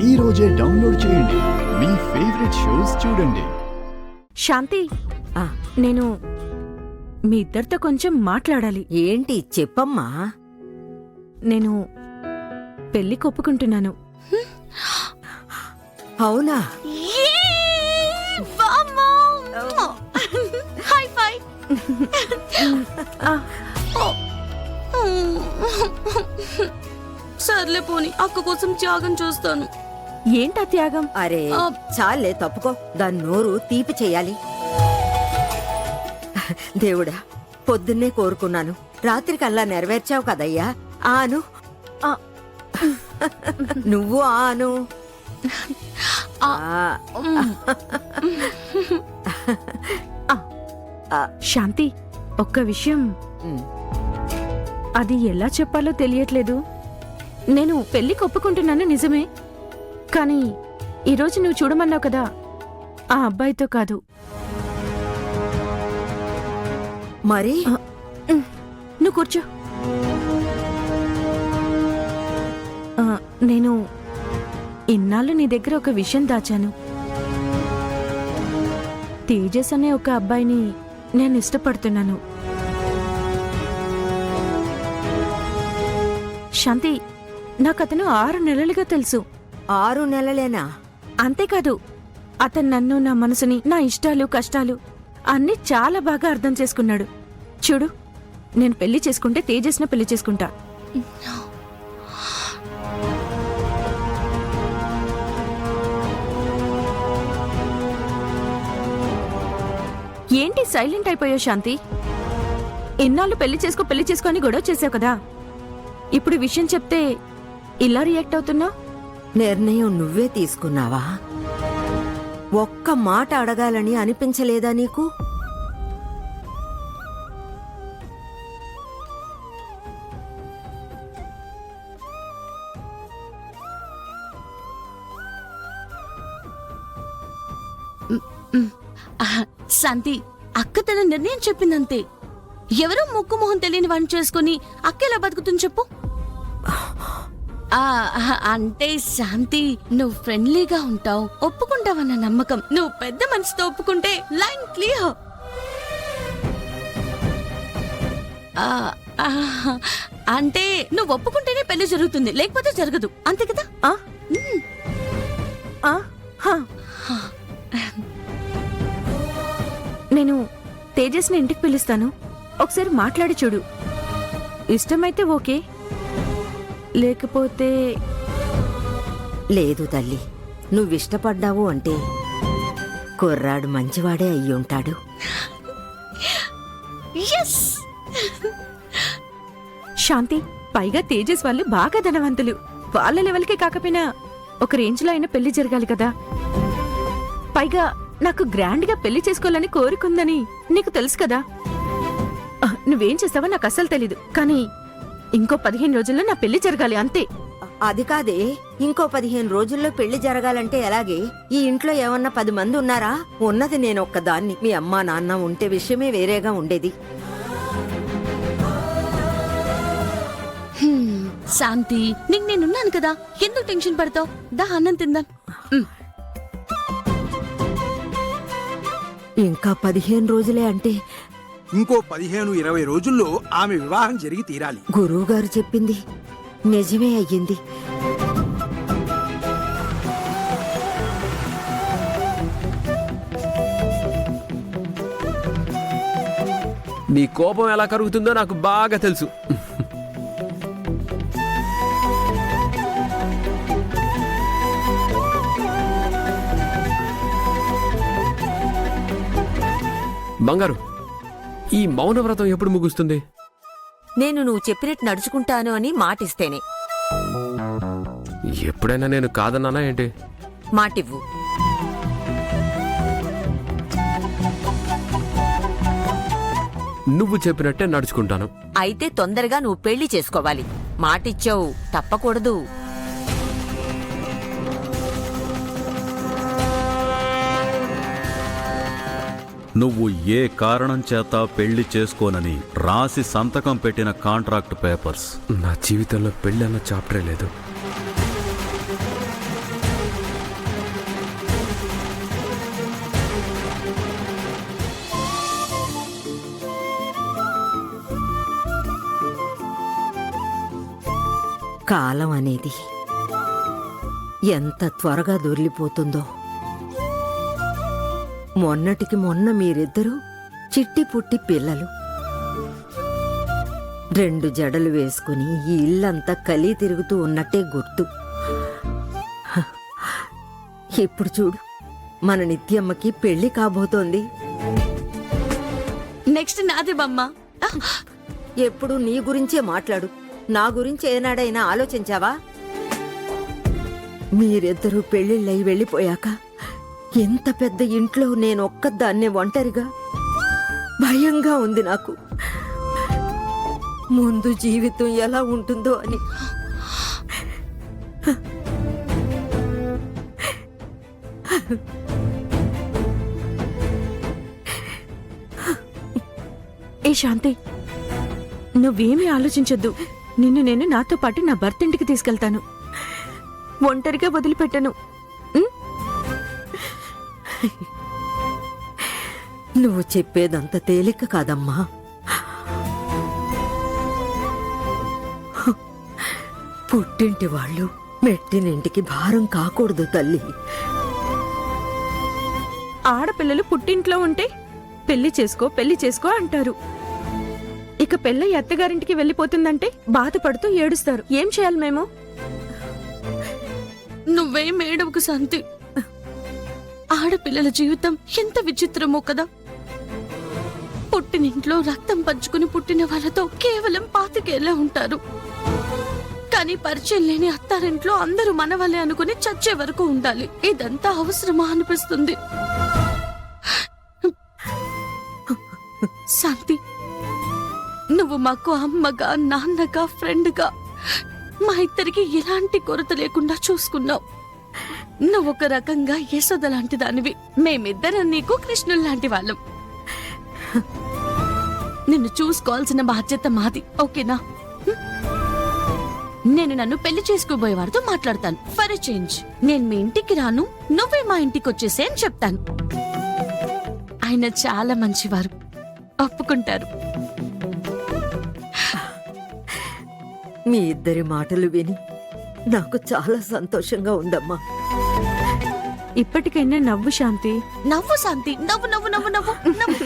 ఈ రోజే డౌన్లోడ్ చేయండి. మీ ఫేవరెట్ షోస్ చూడండి. శాంతి, నేను మీ ఇద్దరితో కొంచెం మాట్లాడాలి. ఏంటి చెప్పమ్మా? నేను పెళ్లికి ఒప్పుకుంటున్నాను. అవునా? సర్లే పోని, అక్క కోసం త్యాగం చూస్తాను. ఏంటా త్యాగం? అరే చాలే, తప్పుకో. దాని నోరు తీపి చెయ్యాలి. దేవుడా, పొద్దున్నే కోరుకున్నాను, రాత్రికల్లా నెరవేర్చావు కదయ్యా. ఆను నువ్వు ఆను. శాంతి, ఒక్క విషయం, అది ఎలా చెప్పాలో తెలియట్లేదు. నేను పెళ్లికి ఒప్పుకుంటున్నాను నిజమే, కానీ ఈరోజు నువ్వు చూడమన్నావు కదా, ఆ అబ్బాయితో కాదు. మరి నువ్వు కూర్చో. నేను ఇన్నాళ్ళు నీ దగ్గర ఒక విషయం దాచాను. తేజస్ అనే ఒక అబ్బాయిని నేను ఇష్టపడుతున్నాను. శాంతి, నాకతను 6 నెలలుగా తెలుసు. 6 నెలలేనా? అంతేకాదు, అతను నన్ను, నా మనసుని, నా ఇష్టాలు కష్టాలు అన్నీ చాలా బాగా అర్థం చేసుకున్నాడు. చూడు, నేను పెళ్లి చేసుకుంటే తేజస్ను పెళ్లి చేసుకుంటా. ఏంటి సైలెంట్ అయిపోయావు శాంతి? ఇన్నాళ్ళు పెళ్లి చేసుకో అని గొడవ చేసావు కదా, ఇప్పుడు విషయం చెప్తే ఇలా రియాక్ట్ అవుతున్నావు? నిర్ణయం నువ్వే తీసుకున్నావా? ఒక్క మాట అడగాలని అనిపించలేదా నీకు? శాంతి, అక్క తన నిర్ణయం చెప్పిందంతే. ఎవరో ముక్కు మొహం తెలియని వాడిని చేసుకుని అక్క ఎలా బతుకుతుంది చెప్పు? అంటే శాంతి, నువ్వు ఫ్రెండ్లీగా ఉంటావు, ఒప్పుకుంటావన్న నమ్మకం. నువ్వు పెద్ద మనసుతో ఒప్పుకుంటే లైన్ క్లియర్. అంటే నువ్వు ఒప్పుకుంటేనే పెళ్లి జరుగుతుంది, లేకపోతే జరగదు, అంతే కదా? నేను తేజస్ని ఇంటికి పిలుస్తాను, ఒకసారి మాట్లాడి చూడు. ఇష్టమైతే ఓకే, లేకపోతే లేదు తల్లి, నువ్విష్టపడ్డావు అంటే కుర్రాడు మంచివాడే అయ్యుంటాడు. శాంతి, పైగా తేజస్ వాళ్ళు బాగా ధనవంతులు. వాళ్ళ లెవెల్కే కాకపోయినా ఒక రేంజ్లో అయినా పెళ్లి జరగాలి కదా. పైగా నాకు గ్రాండ్ గా పెళ్లి చేసుకోవాలని కోరుకుందని నీకు తెలుసు కదా. నువ్వేం చేస్తావో నాకు అస్సలు తెలీదు, కానీ ఇంకో 15 రోజుల్లో నా పెళ్లి జరగాలి, అంతే. అది కాదే, ఇంకో 15 రోజుల్లో పెళ్లి జరగాలంటే ఎలాగే? ఈ ఇంట్లో ఏమన్నా 10 మంది ఉన్నారా? ఉన్నది నేను ఒక్కదాన్ని. మీ అమ్మా నాన్న ఉంటే విషయమే వేరేగా ఉండేది. శాంతి, నీకు నేనున్నాను కదా, ఎందుకు టెన్షన్ పడతావు? దా అన్నం తిందాం. ఇంకా 15 రోజులే అంటే ఇంకో 15-20 రోజుల్లో ఆమె వివాహం జరిగి తీరాలి. గురువుగారు చెప్పింది నిజమే అయ్యింది. నీ కోపం ఎలా కరుగుతుందో నాకు బాగా తెలుసు. బంగారు, ఈ మౌనవ్రతం ఎప్పుడు ముగుస్తుంది? నేను నువ్వు చెప్పినట్టు నడుచుకుంటాను అని మాటిస్తేనే. ఎప్పుడైనా నేను కాదన్నానా ఏంటి? మాటివ్వు. నువ్వు చెప్పినట్టే నడుచుకుంటాను. అయితే తొందరగా నువ్వు పెళ్లి చేసుకోవాలి. మాటిచ్చావు, తప్పకూడదు. నువ్వు ఏ కారణం చేత పెళ్లి చేసుకోనని రాసి సంతకం పెట్టిన కాంట్రాక్ట్ పేపర్స్. నా జీవితంలో పెళ్లి అన్న చాప్టరే లేదు. కాలం అనేది ఎంత త్వరగా దొర్లిపోతుందో. మొన్నటికి మొన్న మీరిద్దరూ చిట్టి పుట్టి పిల్లలు. 2 జడలు వేసుకుని ఈ ఇల్లంతా కలీ తిరుగుతూ ఉన్నట్టే గుర్తు. హ, ఇప్పుడు చూడు, మన నిత్యమ్మకి పెళ్లి కాబోతోంది. నెక్స్ట్ నాది బామ్మ. ఎప్పుడు నీ గురించే మాట్లాడు. నా గురించి ఏనాడైనా ఆలోచించావా? మీరిద్దరూ పెళ్లిళ్ళయి వెళ్ళిపోయాక ఎంత పెద్ద ఇంట్లో నేనొక్కదాన్నే ఒంటరిగా భయంగా ఉంది నాకు. ముందు జీవితం ఎలా ఉంటుందో అని. ఏ శాంతి, నువ్వేమీ ఆలోచించొద్దు. నిన్ను నేను నాతో పాటు నా భర్త ఇంటికి తీసుకెళ్తాను. ఒంటరిగా వదిలిపెట్టను. నువ్వు చెప్పేదంత తేలిక కాదమ్మా. పుట్టింటి వాళ్ళు మెట్టినింటికి భారం కాకూడదు తల్లి. ఆడపిల్లలు పుట్టింట్లో ఉంటే పెళ్లి చేసుకో అంటారు. ఇక పెళ్ళై అత్తగారింటికి వెళ్ళిపోతుందంటే బాధపడుతూ ఏడుస్తారు. ఏం చేయాలి మేము? నువ్వేం ఏడవకు శాంతి. ఆడపిల్లల జీవితం ఎంత విచిత్రమో కదా. పుట్టినింట్లో రక్తం పంచుకుని పుట్టిన వాళ్ళతో కేవలం 25 ఏళ్లే ఉంటారు. కానీ పరిచయం లేని అత్తారింట్లో అందరూ మనవలే అనుకుని చచ్చే వరకు ఉండాలి. ఇదంతా అవసరమా అనిపిస్తుంది. శాంతి, నువ్వు మాకు అమ్మగా, నాన్నగా, ఫ్రెండ్గా మా ఇద్దరికి ఎలాంటి కొరత లేకుండా చూసుకున్నావు. నువ్వొక రకంగా యశోద లాంటి దానివి. మేమిద్దరం నీకు కృష్ణుడు లాంటి వాళ్ళం. నిన్ను చూసుకోవాల్సిన బాధ్యత మాది, ఓకేనా? నేను నన్ను పెళ్లి చేసుకోబోయే వారితో మాట్లాడతాను. ఫర్ ఎ చేంజ్ నేను మీ ఇంటికి రాను, నువ్వే మా ఇంటికి వచ్చేసే అని చెప్తాను. ఆయన చాలా మంచివారు, ఒప్పుకుంటారు. మీ ఇద్దరి మాటలు విని నాకు చాలా సంతోషంగా ఉందమ్మా. ఇప్పటికైనా నవ్వు శాంతి. నవ్వు శాంతి, నవ్వు నవ్వు నవ్వు నవ్వు నవ్వు.